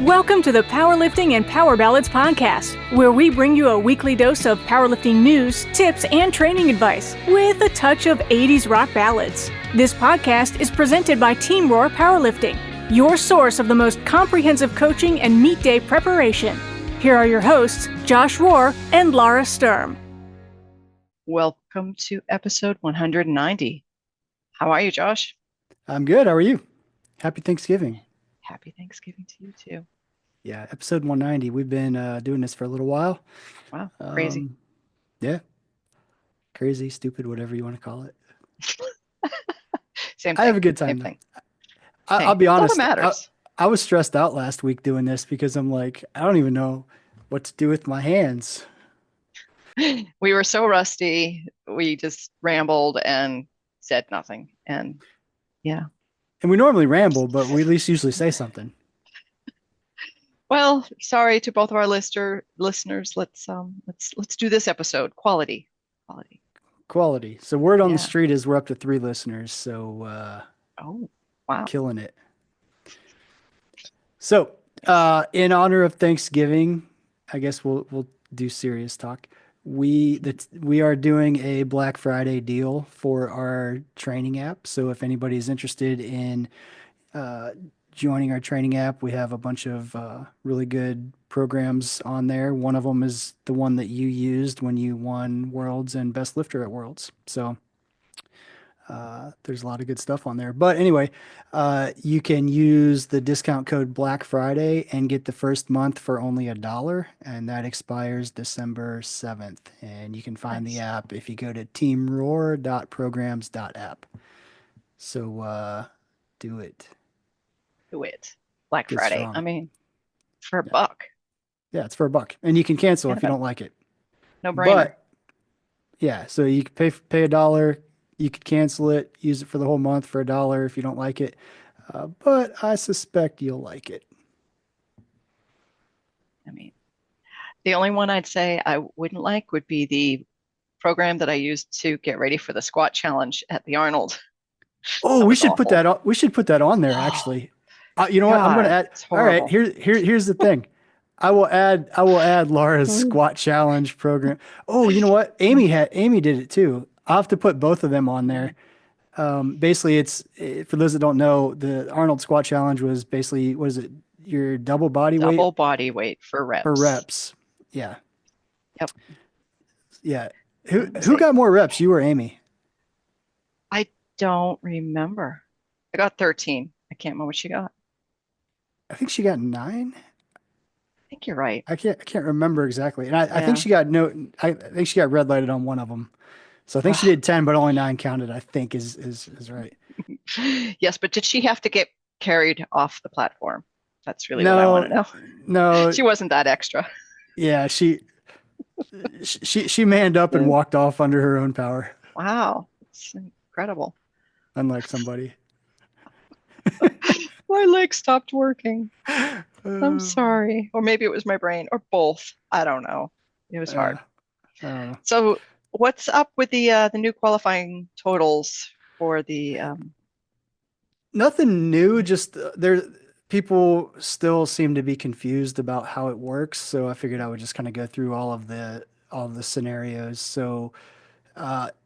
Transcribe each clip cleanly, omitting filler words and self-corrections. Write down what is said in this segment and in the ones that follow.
Welcome to the Powerlifting and Power Ballads podcast, where we bring you a weekly dose of powerlifting news, tips, and training advice with a touch of 80s rock ballads. This podcast is presented by Team Roar Powerlifting, your source of the most comprehensive coaching and meet day preparation. Here are your hosts, Josh Rohr and Lara Sturm. Welcome to episode 190. How are you, Josh? I'm good. How are you? Happy Thanksgiving. Happy Thanksgiving to you too. Yeah, episode 190. We've been doing this for a little while. Wow, crazy. Yeah. Crazy, stupid, whatever you want to call it. Same thing. I have a good time. Same thing. I'll be honest. All that matters. I was stressed out last week doing this because I'm like, I don't even know what to do with my hands. We were so rusty. We just rambled and said nothing. And yeah. And we normally ramble, but we at least usually say something. Well, sorry to both of our listeners. Let's do this episode. Quality. So word on the street is we're up to 3 listeners. So oh, wow. Killing it. So in honor of Thanksgiving, I guess we'll do serious talk. We are doing a Black Friday deal for our training app. So if anybody's interested in joining our training app, we have a bunch of really good programs on there. One of them is the one that you used when you won Worlds and Best Lifter at Worlds. So there's a lot of good stuff on there. But anyway, you can use the discount code Black Friday and get the first month for only $1, and that expires December 7th. And you can find the app if you go to teamroar.programs.app. So do it. Do it. Black Friday. Strong. I mean, for $1. Yeah, it's for $1, and you can cancel if you don't like it. No brainer. But yeah, so you can pay $1. You could cancel it, use it for the whole month for $1 if you don't like it. But I suspect you'll like it. I mean, the only one I'd say I wouldn't like would be the program that I used to get ready for the squat challenge at the Arnold. Oh, we should put that on. We should put that on there, actually. You know what? I'm going to add. All right, here's the thing. I will add Lara's squat challenge program. Oh, you know what? Amy did it too. I'll have to put both of them on there. Basically, it's for those that don't know, the Arnold squat challenge was basically, what is it? Your double body weight? Double body weight for reps. Yeah. Yep. Yeah. Who got more reps, you or Amy? I don't remember. I got 13. I can't remember what she got. I think she got 9. I think you're right. I can't remember exactly. And I think she got I think she got red lighted on one of them. So I think she did 10, but only 9 counted, I think is right. Yes, but did she have to get carried off the platform? That's really what I want to know. No. She wasn't that extra. Yeah, she manned up and walked off under her own power. Wow. It's incredible. Unlike somebody. My leg stopped working. I'm sorry. Or maybe it was my brain, or both. I don't know. It was hard. So what's up with the new qualifying totals for the Nothing new, just people still seem to be confused about how it works, so I figured I would just kind of go through all of the scenarios. So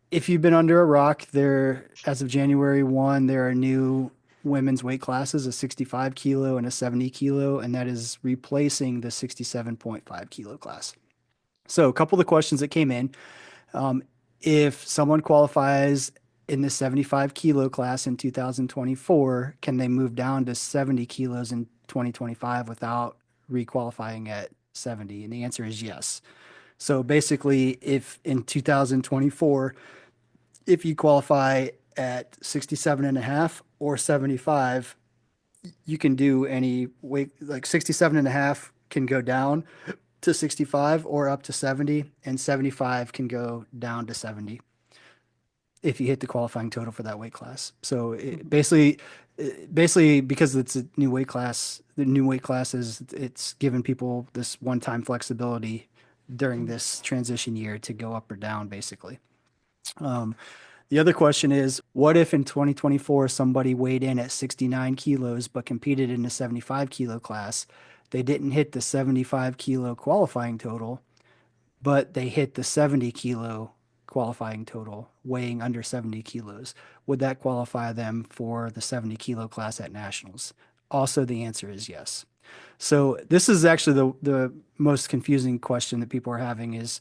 if you've been under a rock, as of January 1, there are new women's weight classes, a 65 kilo and a 70 kilo, and that is replacing the 67.5 kilo class. So a couple of the questions that came in, if someone qualifies in the 75 kilo class in 2024, can they move down to 70 kilos in 2025 without requalifying at 70? And the answer is yes. So basically, if in 2024, if you qualify at 67.5 or 75, you can do any weight, like 67.5 can go down to 65 or up to 70, and 75 can go down to 70 if you hit the qualifying total for that weight class. So basically because it's a new weight class, the new weight class it's given people this one-time flexibility during this transition year to go up or down, basically. The other question is, what if in 2024 somebody weighed in at 69 kilos but competed in the 75 kilo class? They didn't hit the 75 kilo qualifying total, but they hit the 70 kilo qualifying total, weighing under 70 kilos. Would that qualify them for the 70 kilo class at nationals? Also, the answer is yes. So this is actually the most confusing question that people are having is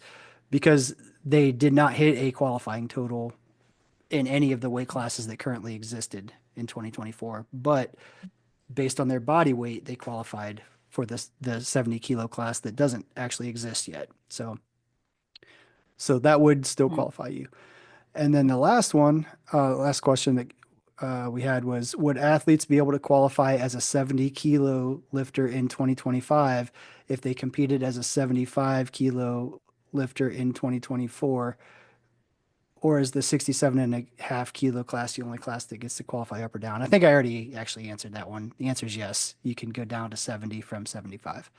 because they did not hit a qualifying total in any of the weight classes that currently existed in 2024, but based on their body weight, they qualified for the 70 kilo class that doesn't actually exist yet. So that would still Hmm. qualify you. And then the last question that we had was, would athletes be able to qualify as a 70 kilo lifter in 2025 if they competed as a 75 kilo lifter in 2024? Or is the 67.5 kilo class the only class that gets to qualify up or down? I think I already actually answered that one. The answer is yes. You can go down to 70 from 75.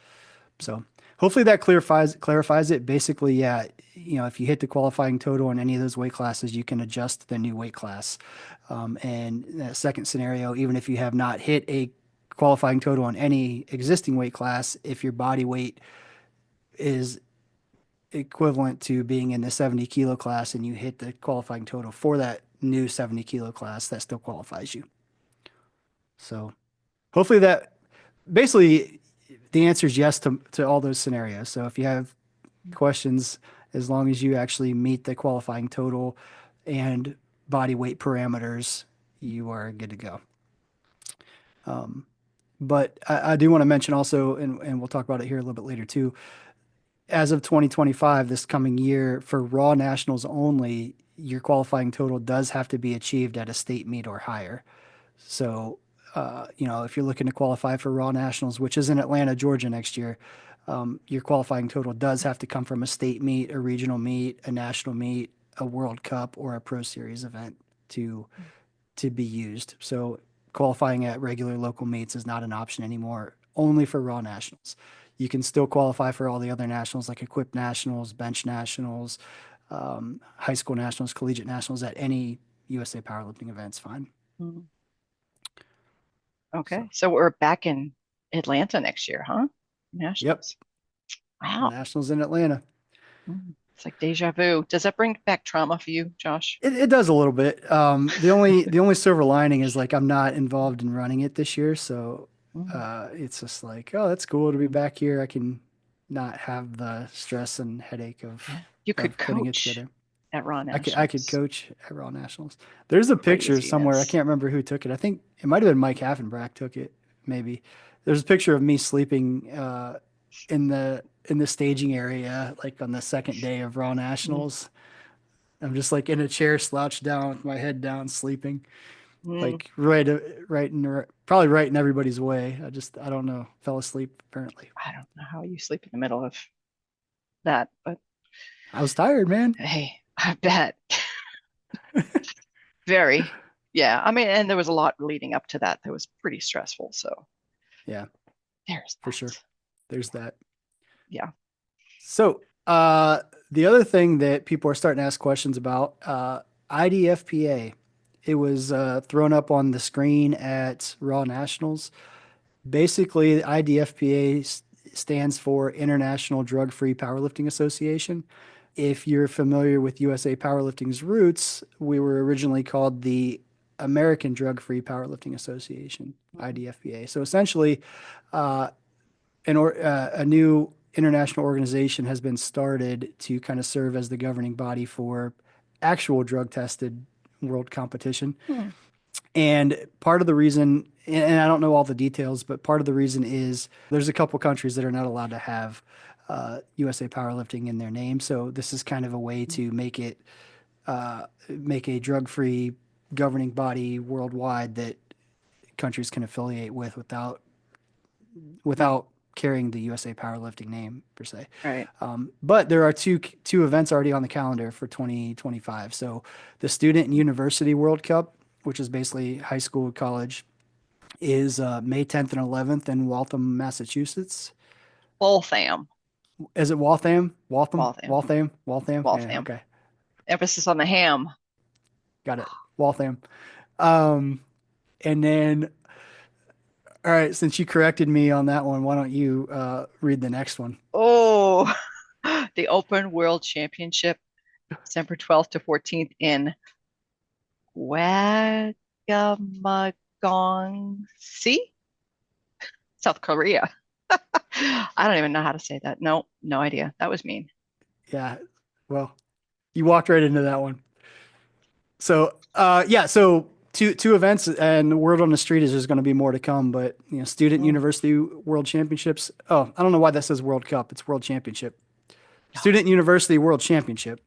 So hopefully that clarifies it. Basically, yeah, if you hit the qualifying total in any of those weight classes, you can adjust the new weight class. And that second scenario, even if you have not hit a qualifying total on any existing weight class, if your body weight is equivalent to being in the 70 kilo class and you hit the qualifying total for that new 70 kilo class, that still qualifies you. So hopefully that basically the answer is yes to all those scenarios. So if you have questions, as long as you actually meet the qualifying total and body weight parameters, you are good to go. But I do want to mention also, and we'll talk about it here a little bit later too, as of 2025, this coming year, for raw nationals only, your qualifying total does have to be achieved at a state meet or higher. So, if you're looking to qualify for raw nationals, which is in Atlanta, Georgia next year, your qualifying total does have to come from a state meet, a regional meet, a national meet, a World Cup, or a Pro Series event to to be used. So qualifying at regular local meets is not an option anymore, only for raw nationals. You can still qualify for all the other nationals like equipped nationals, bench nationals, high school nationals, collegiate nationals at any USA powerlifting event's fine. Hmm. So, Okay. So we're back in Atlanta next year, huh? yep, Nationals. Wow. nationals in Atlanta. It's like deja vu. Does that bring back trauma for you, Josh? It does a little bit. The only silver lining is like I'm not involved in running it this year, so Mm. it's just like, oh, that's cool to be back here. I can not have the stress and headache Yeah. You could of putting it coach together. at Raw I could Nationals. coach at Raw Nationals. There's a picture somewhere. I Craziness. can't remember who took it. I think it might have been Mike Haffenbrack took it. Maybe there's a picture of me sleeping in the staging area, like on the second day of Raw Mm. Nationals. I'm just like in a chair, slouched down with my head down, sleeping, Mm. like probably right in everybody's way. I don't know, fell asleep apparently. I don't know how you sleep in the middle of that, but I was tired, man. hey, I bet. Very. Yeah. I mean, and there was a lot leading up to that that was pretty stressful. So Yeah, there's for sure. that. There's that. Yeah. So, the other thing that people are starting to ask questions about, IDFPA, it was thrown up on the screen at Raw Nationals. Basically, IDFPA stands for International Drug Free Powerlifting Association. If you're familiar with USA Powerlifting's roots, we were originally called the American Drug Free Powerlifting Association, Mhm. IDFPA. So essentially, uh, a new international organization has been started to kind of serve as the governing body for actual drug tested world competition. Hmm. And part of the reason, and I don't know all the details, but part of the reason is there's a couple countries that are not allowed to have USA Powerlifting in their name. So this is kind of a way to make a drug-free governing body worldwide that countries can affiliate with Right. without carrying the USA Powerlifting name per se. Right. But there are two events already on the calendar for 2025. So the Student and University World Cup, which is basically high school, college, is May 10th and 11th in Waltham, Massachusetts. Waltham. Is it Waltham? Waltham? Waltham. Waltham? Waltham? Yeah, Waltham. okay. Emphasis on the ham. Got it. Waltham. Um, and then All right, since you corrected me on that one, why don't you read the next one? Oh, the Open World Championship, December 12th to 14th in Wagamagongsi, South Korea. I don't even know how to say that. No, no idea. That was mean. Yeah, well, you walked right into that one. So, yeah, so two events, and the word on the street is there's going to be more to come. But Student Mm. University World Championships. Oh, I don't know why that says World Cup. It's World Championship. Student University World Championship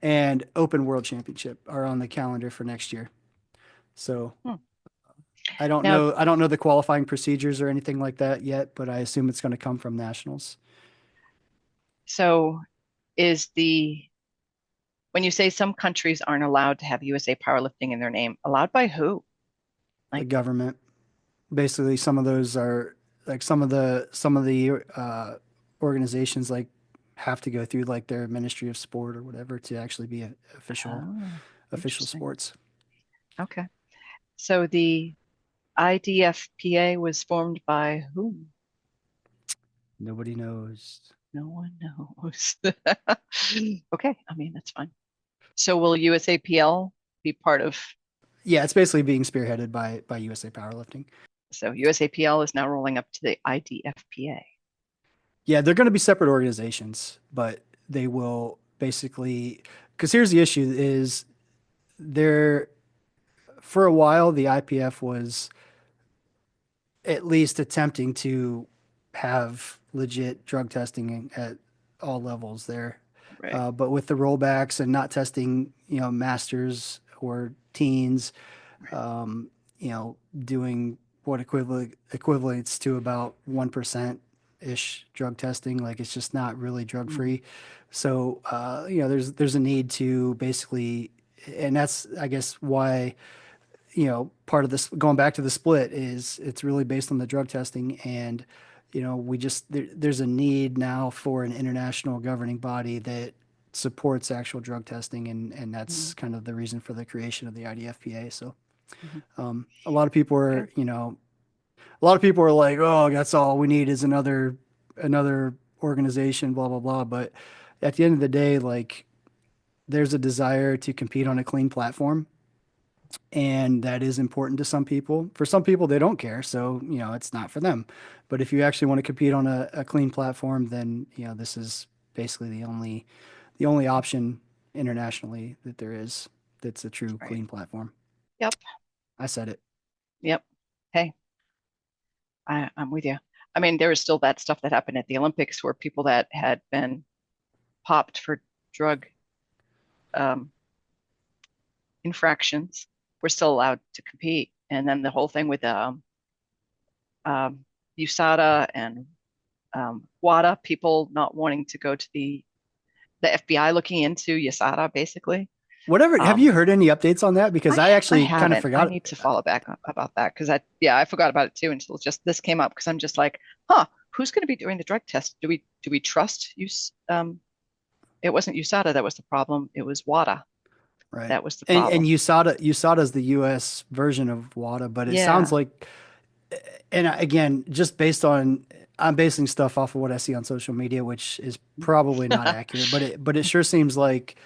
and Open World Championship are on the calendar for next year. So Hmm. I don't Now, know. I don't know the qualifying procedures or anything like that yet, but I assume it's going to come from nationals. so is when you say some countries aren't allowed to have USA powerlifting in their name, allowed by who? The Like, government, basically, some of those are like some of the organizations like have to go through like their Ministry of Sport or whatever to actually be oh, official interesting. sports. Okay. So the IDFPA was formed by whom? Nobody knows. No one knows. Okay, I mean, that's fine. So will USAPL be part of, Yeah, it's basically being spearheaded by USA Powerlifting. so USAPL is now rolling up to the IDFPA. Yeah, they're going to be separate organizations, but they will basically, because here's the issue is there for a while the IPF was at least attempting to have legit drug testing at all levels there. Right. But with the rollbacks and not testing, masters or teens, Right. doing what equates to about 1% ish drug testing, like it's just not really drug Mm, free. So, there's a need to basically, and that's, I guess, why part of this going back to the split is it's really based on the drug testing and we just there's a need now for an international governing body that supports actual drug testing and that's mm, kind of the reason for the creation of the IDFPA. So mhm. a lot of people Okay. are a lot of people are like, oh, that's all we need is another organization, blah blah blah. But at the end of the day, like there's a desire to compete on a clean platform and that is important to some people. For some people, they don't care, so it's not for them. But if you actually want to compete on a clean platform, then this is basically the only option internationally that there is that's a true Right. clean platform. Yep. I said it. Yep. Hey, I'm with you. I mean, there was still that stuff that happened at the Olympics where people that had been popped for drug um, infractions were still allowed to compete. And then the whole thing with um, USADA and WADA, people not wanting to go to the FBI looking into USADA, basically. Whatever. Have Um, you heard any updates on that? Because I I actually kind of haven't. I forgot. need to follow back about that because I forgot about it too until just this came up because I'm just like, huh, who's going to be doing the drug test? Do we trust use? It wasn't USADA that was the problem. It was WADA Right. that was the And problem. USADA is the U.S. version of WADA, but it sounds Yeah. like, and again, just I'm basing stuff off of what I see on social media, which is probably not accurate, but it sure seems like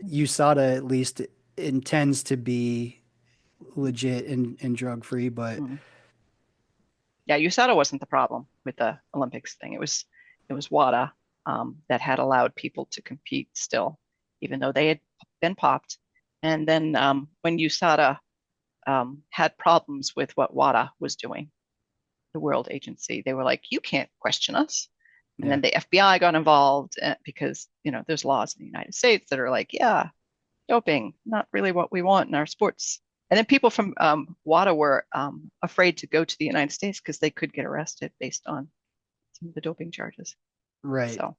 USADA at least intends to be legit and drug free, but Mm. Yeah, USADA wasn't the problem with the Olympics thing. It was WADA that had allowed people to compete still, even though they had been popped. And then when USADA had problems with what WADA was doing, the World Agency, they were like, "You can't question us." And yeah, then the FBI got involved because there's laws in the United States that are like, "Yeah, doping, not really what we want in our sports." And then people from WADA were afraid to go to the United States because they could get arrested based on some of the doping charges. right. So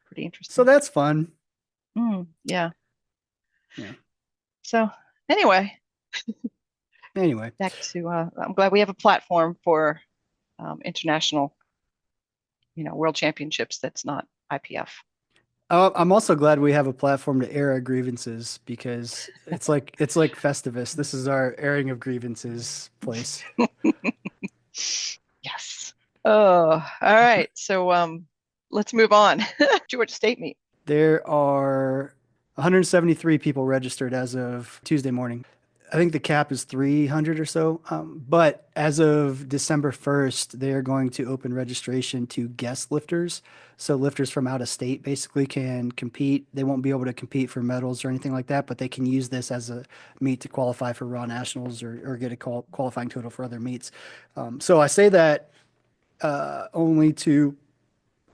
pretty So interesting. that's fun. Yeah. Yeah. So anyway, Anyway, back to I'm glad we have a platform for international, world championships that's not IPF. I'm also glad we have a platform to air our grievances because it's like Festivus. This is our airing of grievances place. Oh, all right. So let's move on. Georgia State meet. There are 173 people registered as of Tuesday morning. I think the cap is 300 or so. But as of December 1st, they are going to open registration to guest lifters. So lifters from out of state basically can compete. They won't be able to compete for medals or anything like that, but they can use this as a meet to qualify for Raw Nationals or get a qualifying total for other meets. So I say that only to,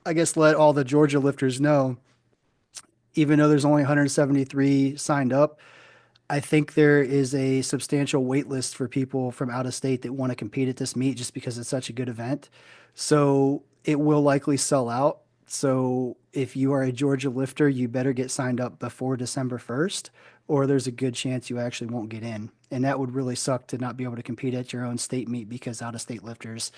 I guess, let all the Georgia lifters know, even though there's only 173 signed up, I think there is a substantial wait list for people from out of state that want to compete at this meet just because it's such a good event. So it will likely sell out. So if you are a Georgia lifter, you better get signed up before December 1st, or there's a good chance you actually won't get in. And that would really suck to not be able to compete at your own state meet because out of state lifters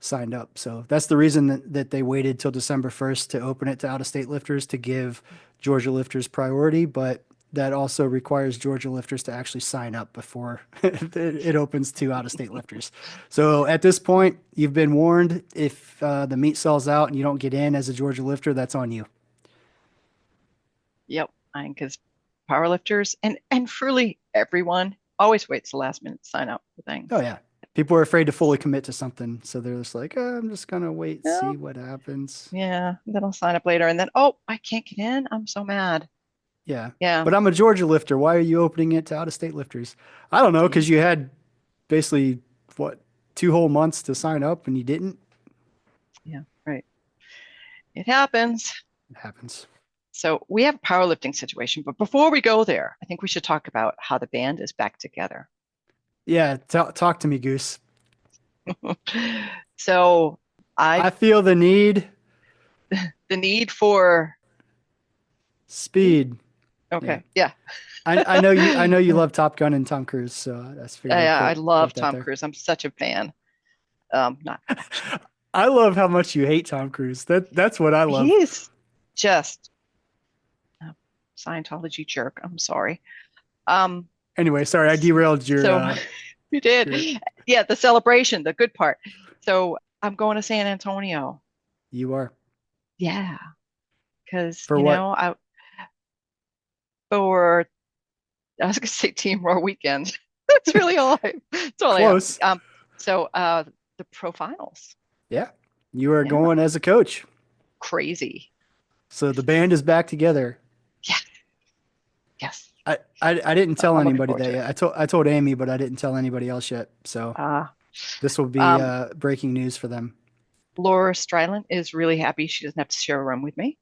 signed up. So that's the reason that they waited till December 1st to open it to out of state lifters to give Georgia lifters priority. But that also requires Georgia lifters to actually sign up before it opens to out of state lifters. So at this point, you've been warned. If the meet sells out and you don't get in as a Georgia lifter, that's on you. Yep. Because powerlifters and truly everyone always waits the last minute to sign up for things. Oh, yeah. People are afraid to fully commit to something. So they're just like, I'm just going to wait, Yeah. see what happens. Yeah. Then I'll sign up later. And then, oh, I can't get in. I'm so mad. Yeah. Yeah. But I'm a Georgia lifter. Why are you opening it to out of state lifters? I don't know, because you had basically, what, 2 whole months to sign up and you didn't? Yeah. Right. It happens. It happens. So we have a powerlifting situation. But before we go there, I think we should talk about how the band is back together. Yeah. Talk to me, Goose. So I feel the need. the need for Speed. okay. Yeah. I know you. I know you love Top Gun and Tom Cruise, so that's figured. I love put that Tom there. Cruise. I'm such a fan. Not I love how much you hate Tom Cruise. That's what I love. he's just a Scientology jerk. I'm sorry. Anyway, sorry, I derailed your. So you did. your- Yeah, the celebration, the good part. So I'm going to San Antonio. You are Yeah, because for what? For I was gonna say Team Raw weekend. That's really that's all Close. I have. So the pro finals. Yeah, you are Yeah. going as a coach. Crazy. So the band is back together. Yeah. Yes. I didn't tell I'm looking anybody forward that to it. yet. I told Amy, but I didn't tell anybody else yet. So this will be breaking news for them. Laura Stryland is really happy she doesn't have to share a room with me.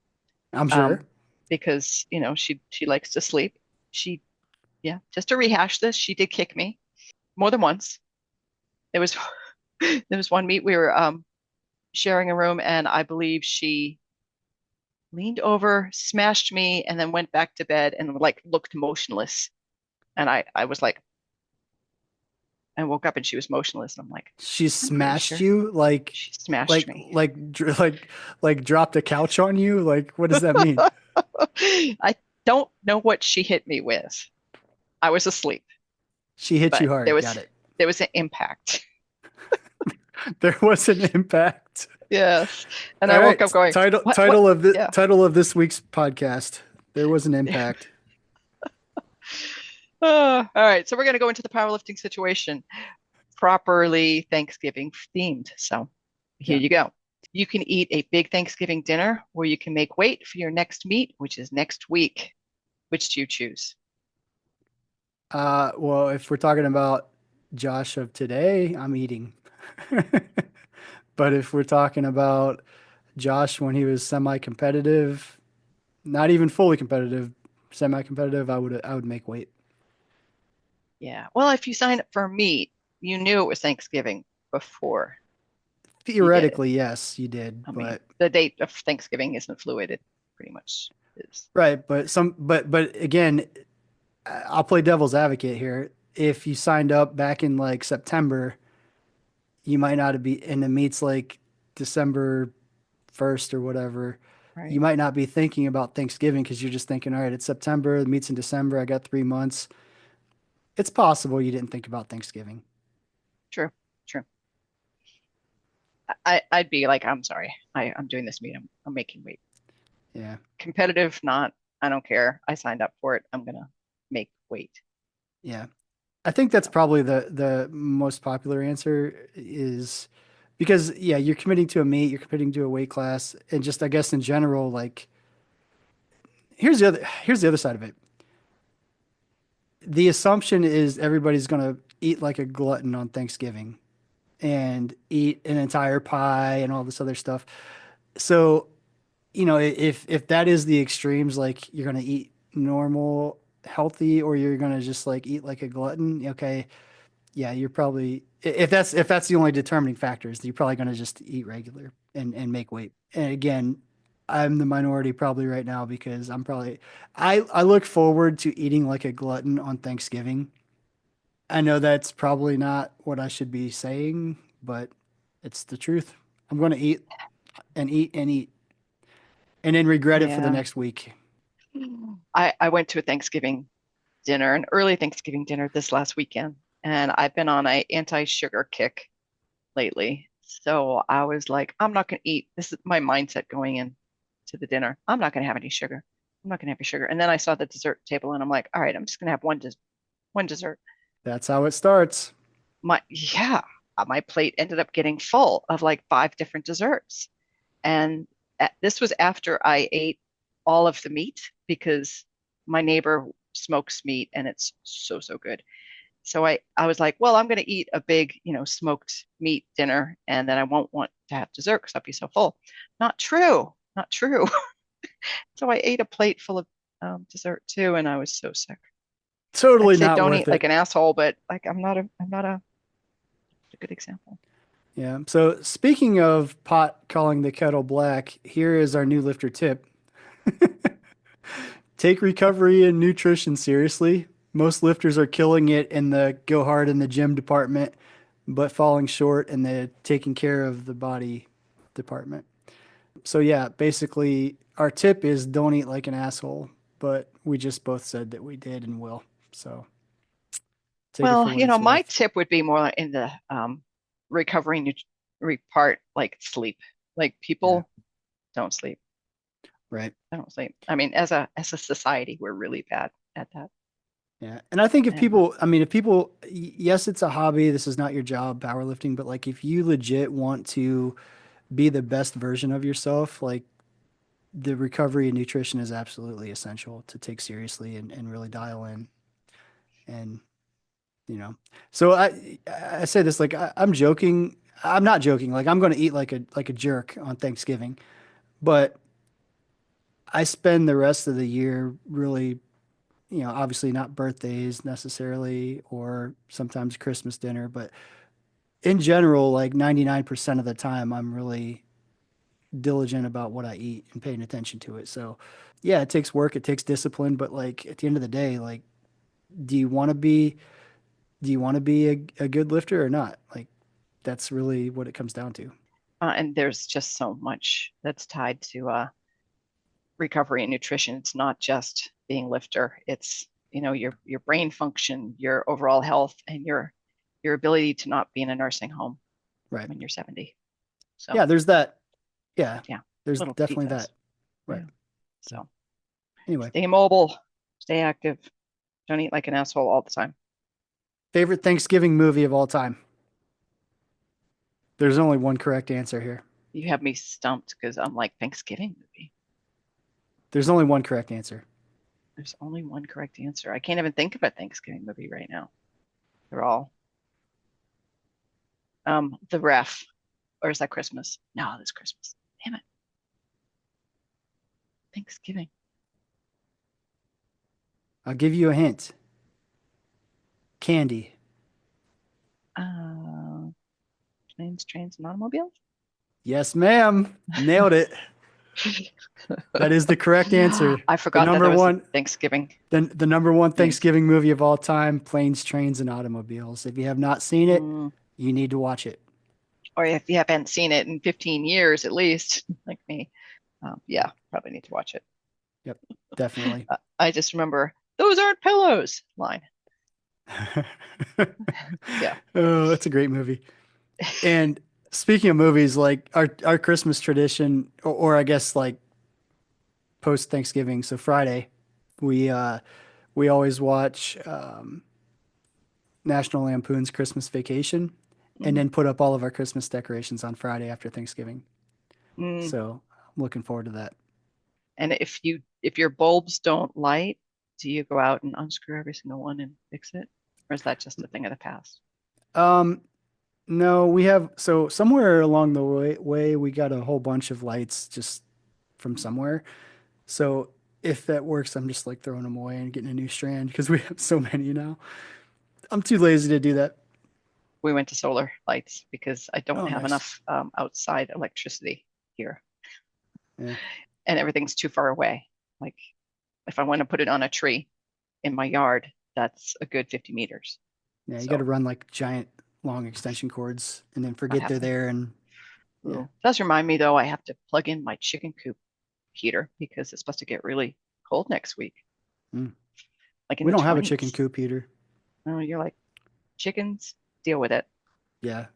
I'm sure. Because she likes to sleep. Just to rehash this, she did kick me more than once. There was there was one meet we were sharing a room, and I believe she leaned over, smashed me, and then went back to bed and like looked motionless. And I was like, I woke up and she was motionless. And I'm like, She smashed sure you like she smashed me. like dropped a couch on you. Like, what does that mean? I don't know what she hit me with. I was asleep. She hit But you hard. Got it. There was an impact. There was an impact. Yes. And All I woke right. up going, title of this week's podcast. There was an impact. All right. So we're going to go into the powerlifting situation, properly Thanksgiving themed. So here you go. You can eat a big Thanksgiving dinner, or you can make weight for your next meet, which is next week. Which do you choose? Well, if we're talking about Josh of today, I'm eating. But if we're talking about Josh when he was semi-competitive, not even fully competitive, semi-competitive, I would make weight. Yeah. Well, if you signed up for a meet, you knew it was Thanksgiving before. Theoretically, yes, you did, I but mean, the date of Thanksgiving isn't fluid. It pretty much is. right. But again, I'll play devil's advocate here. If you signed up back in like September, you might not be in the meets like December 1st or whatever. Right. You might not be thinking about Thanksgiving because you're just thinking, all right, it's September, the meet's in December, I got 3 months. It's possible you didn't think about Thanksgiving. True. I'd be like, I'm sorry, I'm doing this meet. I'm making weight. Yeah. Competitive, not. I don't care. I signed up for it. I'm gonna make weight. Yeah. I think that's So, probably the most popular answer is because yeah, you're committing to a meet, you're committing to a weight class, and just I guess in general, like here's the other side of it. The assumption is everybody's gonna eat like a glutton on Thanksgiving and eat an entire pie and all this other stuff. So, if that is the extremes, like you're gonna eat normal, healthy, or you're gonna just like eat like a glutton, okay, yeah, you're probably if that's the only determining factors, you're probably going to just eat regular and make weight. And again, I'm the minority probably right now because I look forward to eating like a glutton on Thanksgiving. I know that's probably not what I should be saying, but it's the truth. I'm going to eat and eat and eat and then regret it for the yeah. next week. I went to a Thanksgiving dinner, an early Thanksgiving dinner this last weekend, and I've been on a anti-sugar kick lately. So I was like, I'm not going to eat. This is my mindset going in to the dinner. I'm not going to have any sugar. I'm not going to have any sugar. And then I saw the dessert table, and I'm like, all right, I'm just going to have one dessert. That's how it starts. Yeah, my plate ended up getting full of like five different desserts. And this was after I ate all of the meat because my neighbor smokes meat and it's so, so good. So I was like, well, I'm going to eat a big, smoked meat dinner and then I won't want to have dessert because I'll be so full. Not true. Not true. So I ate a plate full of dessert too, and I was so sick. I'd Totally say not don't worth eat like it. an asshole, but like I'm not a good example. Yeah. So speaking of pot calling the kettle black, here is our new lifter tip. Take recovery and nutrition seriously. Most lifters are killing it in the go hard in the gym department, but falling short in the taking care of the body department. So yeah, basically our tip is don't eat like an asshole, but we just both said that we did and will. So take it for Well, what it's my worth. tip would be more in the recovery part, like sleep. Like Yeah, people don't sleep. right. I don't sleep. I mean, as a society, we're really bad at that. Yeah. And I think if And people, I mean, if people, yes, it's a hobby, this is not your job, powerlifting, but like if you legit want to be the best version of yourself, like the recovery and nutrition is absolutely essential to take seriously and really dial in. And, you know, so I say this like I'm joking. I'm not joking. Like I'm going to eat like a jerk on Thanksgiving, but I spend the rest of the year really, obviously not birthdays necessarily or sometimes Christmas dinner, but in general, like 99% of the time, I'm really diligent about what I eat and paying attention to it. So, yeah, it takes work, it takes discipline, but like at the end of the day, like, do you want to be do you want to be a good lifter or not? Like, that's really what it comes down to. and there's just so much that's tied to recovery and nutrition. It's not just being lifter. It's your brain function, your overall health, and your ability to not be in a nursing home Right. when you're 70. So Yeah, there's that. Yeah, yeah, there's little definitely details. that. Yeah. Right. So, So anyway, stay mobile, stay active. Don't eat like an asshole all the time. favorite Thanksgiving movie of all time. There's only one correct answer here. You have me stumped because I'm like Thanksgiving movie. There's only one correct answer. There's only one correct answer. I can't even think of a Thanksgiving movie right now. They're all The Ref, or is that Christmas? No, that's Christmas. Damn it. Thanksgiving. I'll give you a hint. Candy. Uh, Planes, trains, and automobiles. Yes, ma'am. Nailed it. That is the correct answer. I The forgot that number there was one, Thanksgiving the number one themed. Thanksgiving movie of all time, Planes, Trains, and Automobiles. If you have not seen it, Mm. you need to watch it. Or if you haven't seen it in 15 years at least, like me, Yeah. yeah, probably need to watch it. Yep. Definitely. I just remember those aren't pillows line. Yeah. Oh, that's a great movie. And Speaking of movies, like our Christmas tradition, or I guess like post Thanksgiving, so Friday, we we always watch National Lampoon's Christmas Vacation, and then put up all of our Christmas decorations on Friday after Thanksgiving. Mm. So I'm looking forward to that. And if your bulbs don't light, do you go out and unscrew every single one and fix it? Or is that just a thing of the past? No, we have, so somewhere along the way we got a whole bunch of lights just from somewhere. So if that works, I'm just like throwing them away and getting a new strand because we have so many now. I'm too lazy to do that. We went to solar lights because I don't Oh, have nice. enough outside electricity here. Yeah. And everything's too far away. Like if I want to put it on a tree in my yard, that's a good 50 meters. Yeah, you So got to run like giant long extension cords and then I forget have they're to. there. And yeah, Ooh. Does remind me though, I have to plug in my chicken coop heater because it's supposed to get really cold next week. Like in we the don't have a 20s. chicken coop heater. Oh, you're like, chickens, deal with it. Yeah,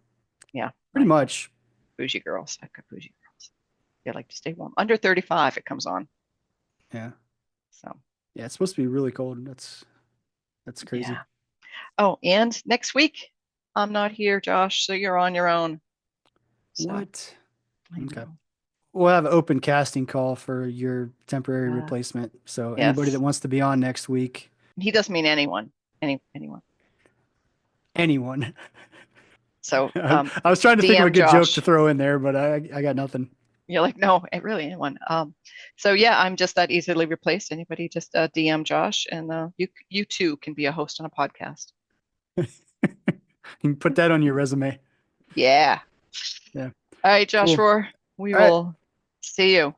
Yeah. pretty Like much. bougie girls. I've got bougie girls. They like to stay warm. Under 35, it comes on. Yeah. So Yeah, it's supposed to be really cold. That's crazy. yeah. Oh, and next week, I'm not here, Josh, so you're on your own. So, What? I Okay. know. We'll have an open casting call for your temporary replacement. So anybody Yes. that wants to be on next week, He doesn't mean anyone. Anyone. anyone. So I was trying to think of a DM good joke to Josh. throw in there, but I got nothing. You're like, no, really anyone. So yeah, I'm just that easily replaced. Anybody just DM Josh, and you too can be a host on a podcast. You can put that on your resume. Yeah. Yeah. All right, Josh Cool. Rohr, we All right. will see you. All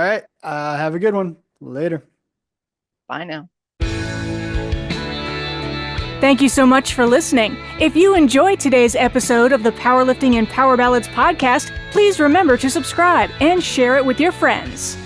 right. Have a good one. Later. Bye now. Thank you so much for listening. If you enjoyed today's episode of the Powerlifting and Power Ballads podcast, please remember to subscribe and share it with your friends.